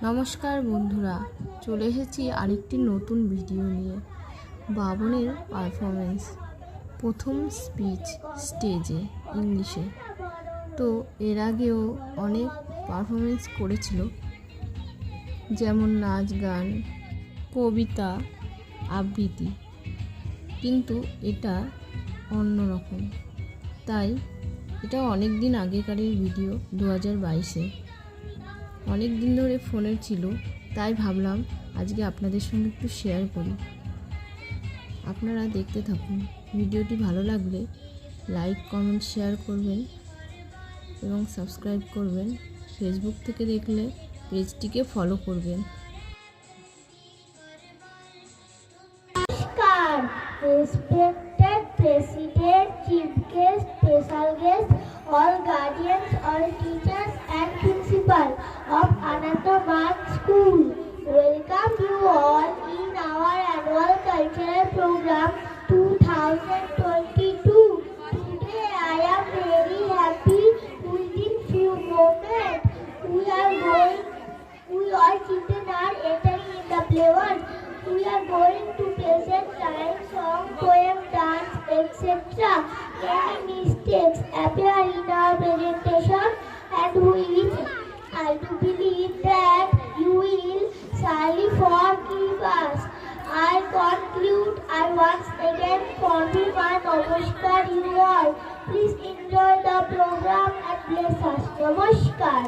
নমস্কার বন্ধুরা, চলে এসেছি আরেকটি নতুন ভিডিও নিয়ে। বাবনের পারফরমেন্স, প্রথম স্পিচ স্টেজে ইংলিশে। তো এর আগেও অনেক পারফরমেন্স করেছিল, যেমন নাচ গান, কবিতা, আবৃত্তি, কিন্তু এটা অন্যরকম। তাই এটা অনেক দিন আগেকারের ভিডিও, 2022-এ। অনেক দিন ধরে ফোনে ছিল, তাই ভাবলাম আজকে আপনাদের সঙ্গে একটু শেয়ার করি। আপনারা দেখতে থাকুন। ভিডিওটি ভালো লাগলে লাইক, কমেন্ট, শেয়ার করবেন এবং সাবস্ক্রাইব করবেন। ফেসবুক থেকে দেখলে পেজটিকে ফলো করবেন। নমস্কার, respected President, Chief Guest, Special Guest, all guardians, all teachers and principal of Anandabad School. Welcome you all in our annual cultural program 2022. Today I am very happy. Within few moments we all children are entering in the playground. We are going to present rhyme, song, poem, dance, etc. Any mistakes appear in our presentation, and I do believe that you will surely forgive us. I conclude, I once again convey my namaskar you all. Please enjoy the program and bless us. Namaskar.